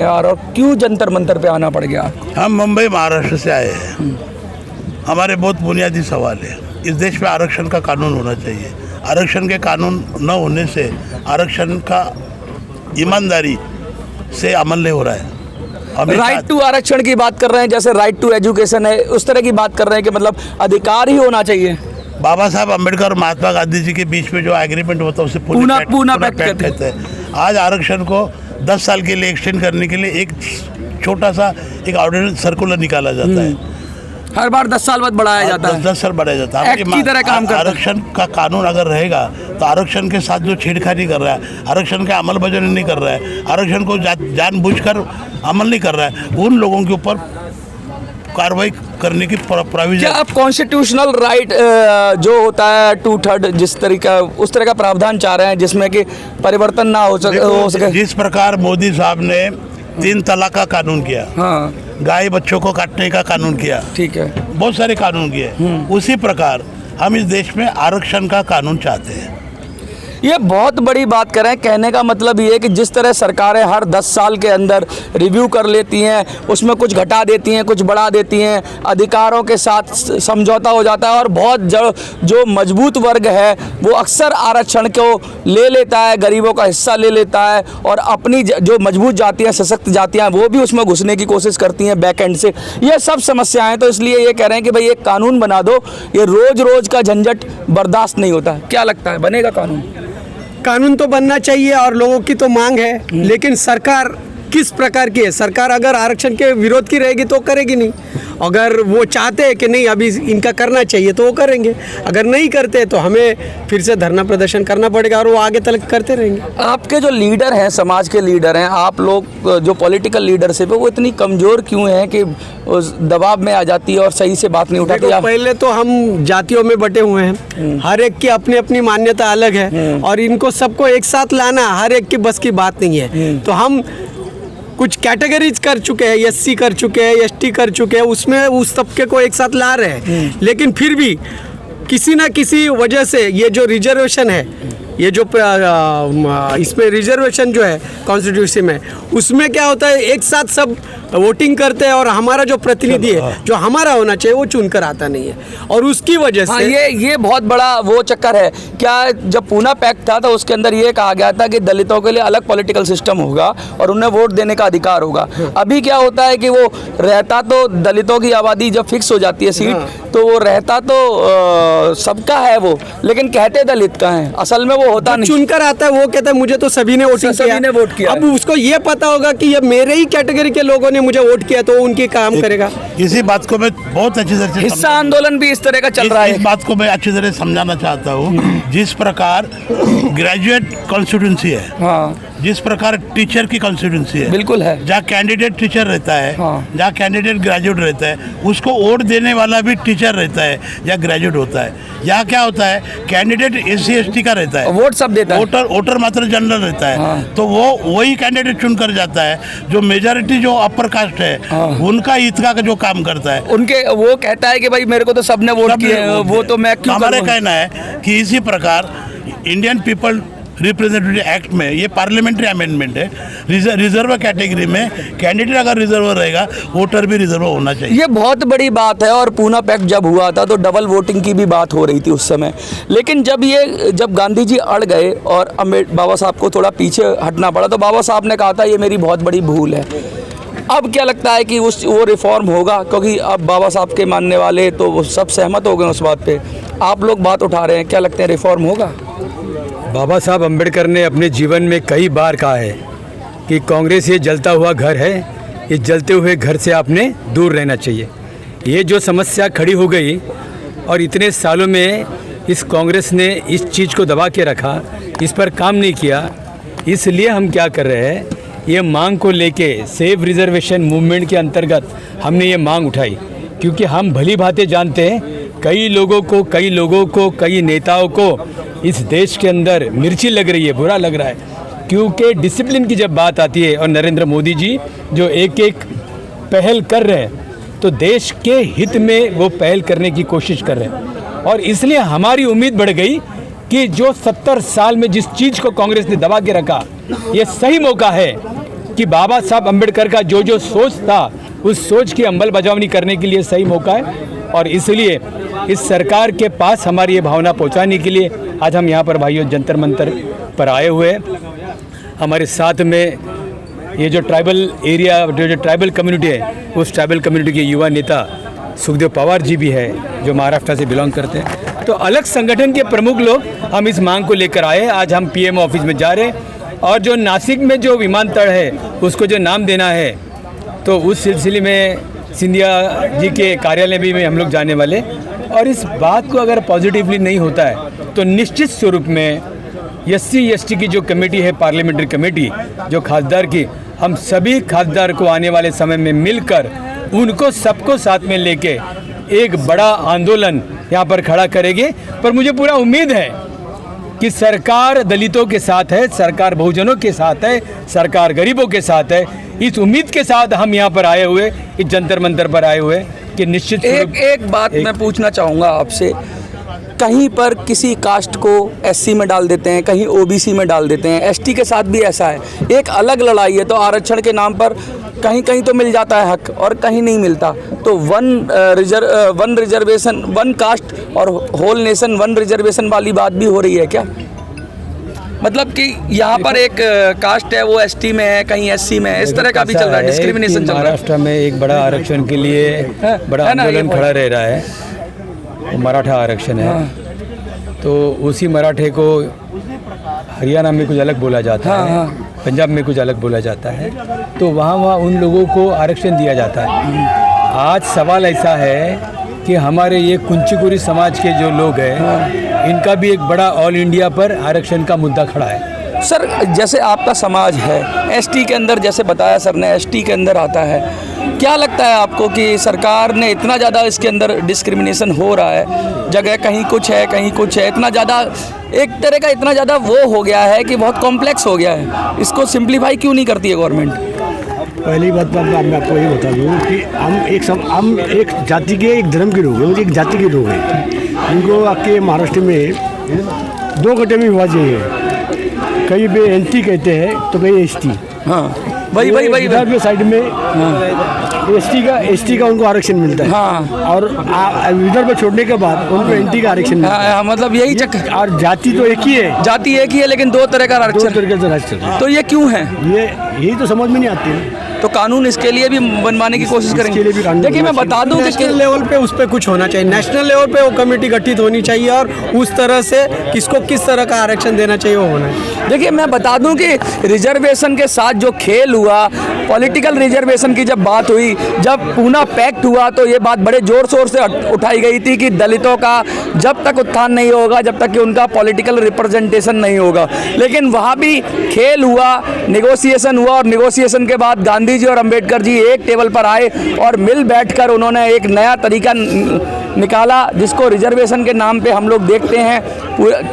और क्यों जंतर मंतर पे आना पड़ गया? हम मुंबई महाराष्ट्र से आए हैं। हमारे बहुत बुनियादी सवाल है। इस देश में आरक्षण का कानून होना चाहिए। आरक्षण के कानून न होने से आरक्षण का ईमानदारी से अमल नहीं हो रहा है। राइट टू आरक्षण की बात कर रहे हैं, जैसे राइट टू एजुकेशन है, उस तरह की बात कर रहे हैं कि मतलब अधिकार ही होना चाहिए। बाबा साहब अम्बेडकर और महात्मा गांधी जी के बीच में जो एग्रीमेंट होता है उसे पूना पैक्ट कहते हैं। आज आरक्षण को 10 साल के लिए एक्सटेंड करने के लिए एक छोटा सा एक ऑर्डिनेंस सर्कुलर निकाला जाता है। हर बार 10 साल बाद बढ़ाया जाता है। 10 साल बढ़ाया जाता है। एक्ट की तरह काम करता है। आरक्षण का कानून अगर रहेगा तो आरक्षण के साथ जो छेड़खानी कर रहा है, आरक्षण के अमल बजाने नहीं कर रहा है, आरक्षण को जानबूझकर अमल नहीं कर रहा है, उन लोगों के ऊपर कार्रवाई करने की प्रोविजन। क्या आप कॉन्स्टिट्यूशनल राइट जो होता है 2/3 जिस तरीका उस तरह का प्रावधान चाह रहे हैं जिसमें कि परिवर्तन ना हो सके? जिस प्रकार मोदी साहब ने 3 तलाक का कानून किया, हाँ, गाय बच्चों को काटने का कानून किया, ठीक है, बहुत सारे कानून किए, उसी प्रकार हम इस देश में आरक्षण का कानून चाहते हैं। ये बहुत बड़ी बात कर रहे हैं। कहने का मतलब ये है कि जिस तरह सरकारें हर 10 साल के अंदर रिव्यू कर लेती हैं, उसमें कुछ घटा देती हैं, कुछ बढ़ा देती हैं, अधिकारों के साथ समझौता हो जाता है और बहुत जो मजबूत वर्ग है वो अक्सर आरक्षण को ले लेता है, गरीबों का हिस्सा ले लेता है और अपनी जो मजबूत जातियाँ, सशक्त जातियाँ वो भी उसमें घुसने की कोशिश करती हैं बैक एंड से। ये सब समस्याएँ, तो इसलिए ये कह रहे हैं कि भाई एक कानून बना दो, ये रोज़ रोज़ का झंझट बर्दाश्त नहीं होता। क्या लगता है, बनेगा कानून? कानून तो बनना चाहिए और लोगों की तो मांग है, लेकिन सरकार किस प्रकार की है? सरकार अगर आरक्षण के विरोध की रहेगी तो करेगी नहीं। अगर वो चाहते हैं कि नहीं अभी इनका करना चाहिए तो वो करेंगे, अगर नहीं करते तो हमें फिर से धरना प्रदर्शन करना पड़ेगा और वो आगे तक करते रहेंगे। आपके जो लीडर हैं, समाज के लीडर हैं, आप लोग जो पॉलिटिकल लीडरशिप है वो इतनी कमज़ोर क्यों है कि उस दबाव में आ जाती है और सही से बात नहीं उठाती? पहले तो हम जातियों में बटे हुए हैं, हर एक की अपनी अपनी मान्यता अलग है और इनको सबको एक साथ लाना हर एक की बस की बात नहीं है। तो हम कुछ कैटेगरीज कर चुके हैं, एससी कर चुके हैं, एसटी कर चुके हैं, उसमें उस तबके को एक साथ ला रहे हैं। लेकिन फिर भी किसी ना किसी वजह से ये जो रिजर्वेशन है, ये जो इसमें रिजर्वेशन जो है कॉन्स्टिट्यूशन में, उसमें क्या होता है एक साथ सब वोटिंग करते हैं और हमारा जो प्रतिनिधि है जो हमारा होना चाहिए वो चुनकर आता नहीं है और उसकी वजह से ये बहुत बड़ा वो चक्कर है। क्या जब पूना पैक्ट था तो उसके अंदर ये कहा गया था कि दलितों के लिए अलग पॉलिटिकल सिस्टम होगा और उन्हें वोट देने का अधिकार होगा। अभी क्या होता है कि वो रहता तो दलितों की आबादी जब फिक्स हो जाती है सीट, तो वो रहता तो सबका है वो, लेकिन कहते दलित का है, असल में वो होता नहीं। चुनकर आता है वो कहता है मुझे तो सभी ने वोट किया। अब उसको ये पता होगा कि ये मेरे ही कैटेगरी के लोगों ने मुझे वोट किया तो उनकी काम करेगा। इसी बात को मैं बहुत अच्छी तरह से हिस्सा आंदोलन भी इस तरह का चल रहा है। इस बात को मैं अच्छी तरह समझाना चाहता हूँ। जिस प्रकार ग्रेजुएट कॉन्स्टिट्यूंसी है, हाँ, जिस प्रकार टीचर की कॉन्स्टिट्यूंसी है, बिल्कुल है, जहाँ कैंडिडेट टीचर रहता है, हाँ, जहाँ कैंडिडेट ग्रेजुएट रहता है, उसको वोट देने वाला भी टीचर रहता है या ग्रेजुएट होता है। यहाँ क्या होता है, कैंडिडेट एससी एसटी का रहता है, वोट सब देता है, वोटर मात्र जनरल रहता है, हाँ, तो वो वही कैंडिडेट चुन कर जाता है जो मेजॉरिटी जो अपर कास्ट है, हाँ, उनका हितका का जो काम करता है। उनके वो कहता है कि भाई मेरे को तो सबने वोट किए, वो तो मैं क्यों? हमारा कहना है कि इसी प्रकार इंडियन पीपल रिप्रेजेंटेटिव एक्ट में ये पार्लियामेंट्री अमेंडमेंट है, रिजर्व कैटेगरी में कैंडिडेट अगर रिजर्व रहेगा, वोटर भी रिजर्व होना चाहिए। ये बहुत बड़ी बात है और पूना पैक्ट जब हुआ था तो डबल वोटिंग की भी बात हो रही थी उस समय। लेकिन जब गांधी जी अड़ गए और बाबा साहब को थोड़ा पीछे हटना पड़ा तो बाबा साहब ने कहा था ये मेरी बहुत बड़ी भूल है। अब क्या लगता है कि वो रिफॉर्म होगा? क्योंकि अब बाबा साहब के मानने वाले तो वो सब सहमत हो गए उस बात पे, आप लोग बात उठा रहे हैं, क्या लगता है रिफॉर्म होगा? बाबा साहब अम्बेडकर ने अपने जीवन में कई बार कहा है कि कांग्रेस ये जलता हुआ घर है, इस जलते हुए घर से आपने दूर रहना चाहिए। ये जो समस्या खड़ी हो गई और इतने सालों में इस कांग्रेस ने इस चीज़ को दबा के रखा, इस पर काम नहीं किया, इसलिए हम क्या कर रहे हैं, ये मांग को लेके सेफ रिजर्वेशन मूवमेंट के अंतर्गत हमने ये मांग उठाई, क्योंकि हम भली भांति जानते हैं कई लोगों को कई नेताओं को इस देश के अंदर मिर्ची लग रही है, बुरा लग रहा है, क्योंकि डिसिप्लिन की जब बात आती है और नरेंद्र मोदी जी जो एक एक पहल कर रहे हैं तो देश के हित में वो पहल करने की कोशिश कर रहे हैं। और इसलिए हमारी उम्मीद बढ़ गई कि जो 70 साल में जिस चीज़ को कांग्रेस ने दबा के रखा, ये सही मौका है कि बाबा साहब अम्बेडकर का जो जो सोच था उस सोच की अमलबजावनी करने के लिए सही मौका है। और इसलिए इस सरकार के पास हमारी ये भावना पहुंचाने के लिए आज हम यहाँ पर भाइयों जंतर मंतर पर आए हुए हैं। हमारे साथ में ये जो ट्राइबल एरिया जो ट्राइबल कम्युनिटी है उस ट्राइबल कम्युनिटी के युवा नेता सुखदेव पवार जी भी है जो महाराष्ट्र से बिलोंग करते हैं। तो अलग संगठन के प्रमुख लोग हम इस मांग को लेकर आए। आज हम पीएम ऑफिस में जा रहे हैं और जो नासिक में जो विमानतल है उसको जो नाम देना है तो उस सिलसिले में सिंधिया जी के कार्यालय भी में हम लोग जाने वाले। और इस बात को अगर पॉजिटिवली नहीं होता है तो निश्चित स्वरूप में SC/ST की जो कमेटी है पार्लियामेंट्री कमेटी जो खासदार की, हम सभी खासदार को आने वाले समय में मिलकर उनको सबको साथ में लेके एक बड़ा आंदोलन यहाँ पर खड़ा करेंगे। पर मुझे पूरा उम्मीद है कि सरकार दलितों के साथ है, सरकार बहुजनों के साथ है, सरकार गरीबों के साथ है। इस उम्मीद के साथ हम यहाँ पर आए हुए, इस जंतर मंतर पर आए हुए कि निश्चित एक बात मैं पूछना चाहूँगा आपसे, कहीं पर किसी कास्ट को SC में डाल देते हैं, कहीं OBC में डाल देते हैं, ST के साथ भी ऐसा है। एक अलग लड़ाई है, तो आरक्षण के नाम पर कहीं कहीं तो मिल जाता है हक और कहीं नहीं मिलता। तो वन रिजर्वेशन, वन कास्ट और होल नेशन वन रिजर्वेशन वाली बात भी हो रही है क्या? मतलब कि यहाँ पर एक कास्ट है वो ST में है, कहीं SC में है, इस तरह का भी चल रहा है, डिस्क्रिमिनेशन चल रहा है। महाराष्ट्र में एक बड़ा आरक्षण के लिए बड़ा आंदोलन खड़ा रह रहा है, वो मराठा आरक्षण है। तो उसी मराठे को हरियाणा में कुछ अलग बोला जाता है, पंजाब में कुछ अलग बोला जाता है, तो वहाँ उन लोगों को आरक्षण दिया जाता है। आज सवाल ऐसा है कि हमारे ये कुंचिकुरी समाज के जो लोग हैं इनका भी एक बड़ा ऑल इंडिया पर आरक्षण का मुद्दा खड़ा है। सर, जैसे आपका समाज है ST के अंदर, जैसे बताया सर ने ST के अंदर आता है, क्या लगता है आपको कि सरकार ने इतना ज़्यादा इसके अंदर डिस्क्रिमिनेशन हो रहा है, जगह कहीं कुछ है कहीं कुछ है, इतना ज़्यादा एक तरह का इतना ज़्यादा वो हो गया है कि बहुत कॉम्प्लेक्स हो गया है, इसको सिंप्लीफाई क्यों नहीं करती है गवर्नमेंट? पहली बात तो मैं आपको ये बता दूँ कि हम एक जाति के, एक धर्म के लोग हैं, एक जाति के लोग हैं। इनको आपके महाराष्ट्र में 2 गठे में विभाजन है, कहीं पे NT कहते हैं तो कहीं ST। हाँ, वही इधर के साइड में ST का उनको आरक्षण मिलता है। हाँ। और विदर्भ छोड़ने के बाद उनको NT का आरक्षण मिलता है। हाँ, मतलब यही चक्कर। और जाति तो एक ही है, जाति एक ही है लेकिन 2 तरह का दो आरक्षण। तरीके से आरक्षण। तो ये क्यों है? यही तो समझ में नहीं आती है। तो कानून इसके लिए भी बनवाने की कोशिश इसके लिए भी करेंगे। कानून देखिए मैं बता दूं कि नेशनल लेवल पे उस पर कुछ होना चाहिए, नेशनल लेवल पे वो कमेटी गठित होनी चाहिए और उस तरह से किसको किस तरह का आरक्षण देना चाहिए वो होना है। देखिए मैं बता दूं कि रिजर्वेशन के साथ जो खेल हुआ, पॉलिटिकल रिजर्वेशन की जब बात हुई, जब पूना पैक्ट हुआ तो ये बात बड़े जोर शोर से उठाई गई थी कि दलितों का जब तक उत्थान नहीं होगा, जब तक कि उनका पॉलिटिकल रिप्रेजेंटेशन नहीं होगा। लेकिन वहाँ भी खेल हुआ, नेगोशिएशन हुआ और नेगोशिएशन के बाद गांधी जी और अंबेडकर जी एक टेबल पर आए और मिल बैठकर उन्होंने एक नया तरीका निकाला जिसको रिजर्वेशन के नाम पे हम लोग देखते हैं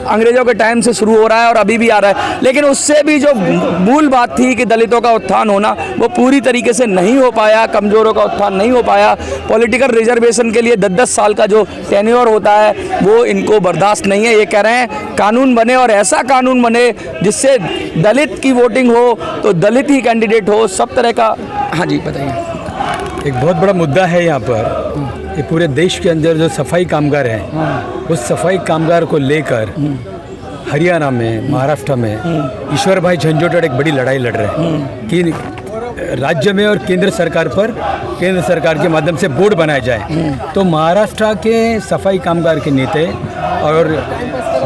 अंग्रेजों के टाइम से शुरू हो रहा है और अभी भी आ रहा है। लेकिन उससे भी जो मूल बात थी कि दलितों का उत्थान होना, वो पूरी तरीके से नहीं हो पाया, कमज़ोरों का उत्थान नहीं हो पाया। पॉलिटिकल रिजर्वेशन के लिए 10-10 साल का जो टेन्योर होता है वो इनको बर्दाश्त नहीं है। ये कह रहे हैं कानून बने और ऐसा कानून बने जिससे दलित की वोटिंग हो तो दलित ही कैंडिडेट हो, सब तरह का। हाँ जी बताइए। एक बहुत बड़ा मुद्दा है यहाँ पर, ये पूरे देश के अंदर जो सफाई कामगार हैं उस सफाई कामगार को लेकर हरियाणा में, महाराष्ट्र में ईश्वर भाई झंझोटड़ एक बड़ी लड़ाई लड़ रहे हैं कि राज्य में और केंद्र सरकार पर, केंद्र सरकार के माध्यम से बोर्ड बनाया जाए। तो महाराष्ट्र के सफाई कामगार के नेता और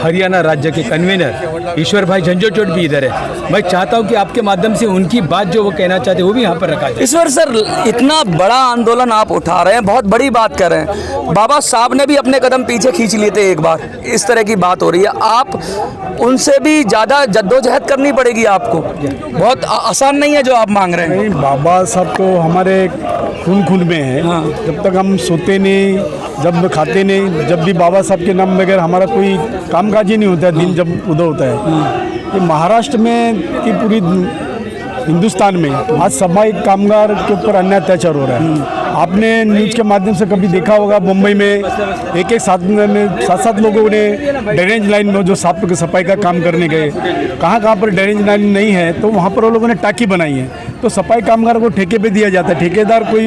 हरियाणा राज्य के कन्वीनर ईश्वर भाई झंझोटड़ भी इधर है। मैं चाहता हूं कि आपके माध्यम से उनकी बात जो वो कहना चाहते हैं वो भी यहाँ पर रखा जाए। ईश्वर सर, इतना बड़ा आंदोलन आप उठा रहे हैं, बहुत बड़ी बात कर रहे हैं। बाबा साहब ने भी अपने कदम पीछे खींच लिए थे एक बार, इस तरह की बात हो रही है। आप उनसे भी ज़्यादा जद्दोजहद करनी पड़ेगी आपको, बहुत आसान नहीं है जो आप मांग रहे हैं। नहीं, बाबा साहब तो हमारे खून में है। हाँ। जब तक हम सोते नहीं, जब खाते नहीं, जब भी बाबा साहब के नाम बगैर हमारा कोई कामकाज ही नहीं होता है, दिन जब उदय होता है। ये महाराष्ट्र में कि पूरी हिंदुस्तान में आज सफाई कामगार के ऊपर अन्याय अत्याचार हो रहा है। आपने न्यूज़ के माध्यम से कभी देखा होगा मुंबई में एक साथ साथ लोगों ने ड्रेनेज लाइन में जो सफाई का काम करने गए, कहाँ पर ड्रेनेज लाइन नहीं है तो वहाँ पर वो लोगों ने टाँकी बनाई है। तो सफाई कामगार को ठेके पे दिया जाता है, ठेकेदार कोई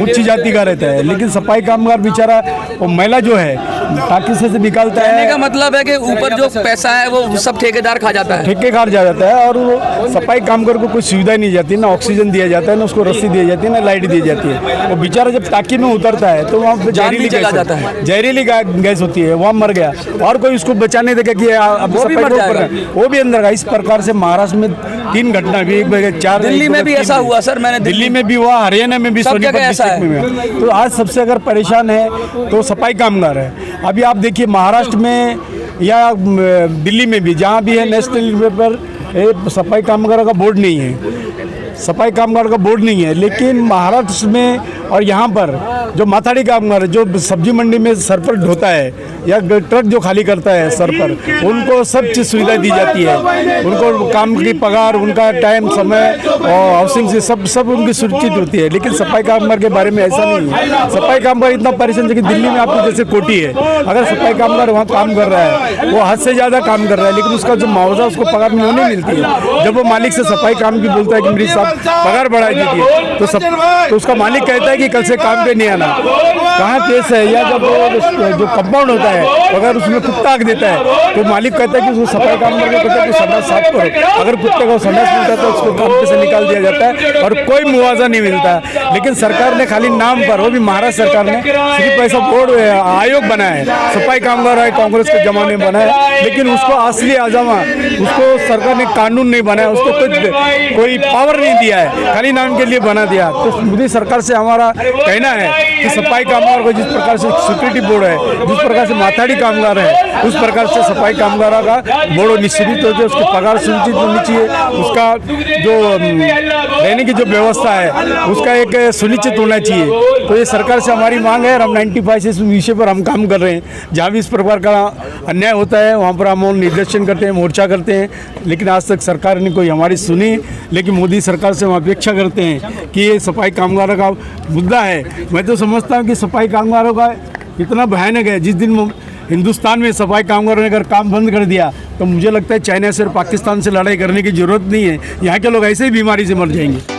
उच्च जाति का रहता है, लेकिन सफाई कामगार बेचारा वो महिला जो है टाँकी से निकालता कहने है। का मतलब है कि ऊपर जो पैसा है वो सब ठेकेदार खा जाता है, ठेके खा जाता है और वो सफाई कामगार को कोई सुविधा नहीं जाती, ना ऑक्सीजन दिया जाता है, ना उसको रस्सी दी जाती है, ना लाइट दी जाती है। वो बेचारा जब टाँकी में उतरता है तो वहाँ पे जहरीली गैस होती है, वहाँ मर गया और कोई उसको बचाने देगा कि अब वो भी अंदर। इस प्रकार से महाराष्ट्र में 3 घटना भी, 4 दिल्ली में भी ऐसा हुआ सर, मैंने दिल्ली में भी हुआ, हरियाणा में भी, सोनीपत डिस्ट्रिक्ट में भी। तो आज सबसे अगर परेशान है तो सफाई कामगार है। अभी आप देखिए महाराष्ट्र में या दिल्ली में भी जहाँ भी है नेशनल लेवल पर सफाई कामगारों का बोर्ड नहीं है, सफाई कामगार का बोर्ड नहीं है। लेकिन महाराष्ट्र में और यहाँ पर जो माथाड़ी कामगार जो सब्जी मंडी में सर पर ढोता है या ट्रक जो खाली करता है सर पर, उनको सब चीज़ सुविधा दी जाती है, उनको काम की पगार, उनका टाइम, समय और हाउसिंग से सब उनकी सुरक्षित होती है। लेकिन सफाई कामगार के बारे में ऐसा नहीं है। सफाई कामगार इतना परेशान है कि दिल्ली में आपको जैसे कोठी है, अगर सफाई कामगार वहाँ काम कर रहा है वो हद से ज़्यादा काम कर रहा है, लेकिन उसका जो मुआवजा उसको पगार नहीं मिलती है। जब वो मालिक से सफाई काम की बोलता है कि मेरी साहब पगार बढ़ा दीजिए तो उसका मालिक कहता है कि कल से काम पे नहीं आना। कहाँ केस है, या जब जो कंपाउंड होता है अगर उसमें कुत्ता आग देता है तो मालिक कहता है कि उसको सफाई कामगार को कहता है कि संडास साफ करो। अगर कुत्ते को संडास मिलता है तो उसको काम पे से निकाल दिया जाता है और कोई मुआवजा नहीं मिलता। लेकिन सरकार ने खाली नाम पर, वो भी महाराष्ट्र सरकार ने सिर्फ ऐसा बोर्ड आयोग बनाया है, सफाई कामगार है कांग्रेस के जमाने में बनाया, लेकिन उसको असली आजमा उसको सरकार ने कानून नहीं बनाया, उसको कोई पावर नहीं दिया है, खाली नाम के लिए बना दिया। तो मोदी सरकार से हमारा कहना है कि सफाई कामगार को जिस प्रकार से सिक्योरिटी बोर्ड है, जिस प्रकार से माथाड़ी कामगार है, उस प्रकार से सफाई कामगारों का बोर्ड निश्चित हो जाए, उसकी पगार सुनिश्चित होनी चाहिए, उसका जो रहने की जो व्यवस्था है उसका एक सुनिश्चित होना चाहिए। तो ये सरकार से हमारी मांग है और हम 95 से इस विषय पर हम काम कर रहे हैं। जहाँ भी इस प्रकार का अन्याय होता है वहाँ पर हम निर्देशन करते हैं, मोर्चा करते हैं, लेकिन आज तक सरकार ने कोई हमारी सुनी। लेकिन मोदी सरकार से हम अपेक्षा करते हैं कि ये सफाई कामगारों का मुद्दा है। मैं तो समझता हूँ कि सफाई कामगारों का इतना भयानक है, जिस दिन हिंदुस्तान में सफाई कामगारों ने अगर काम बंद कर दिया तो मुझे लगता है चाइना से और पाकिस्तान से लड़ाई करने की ज़रूरत नहीं है, यहाँ के लोग ऐसे ही बीमारी से मर जाएंगे।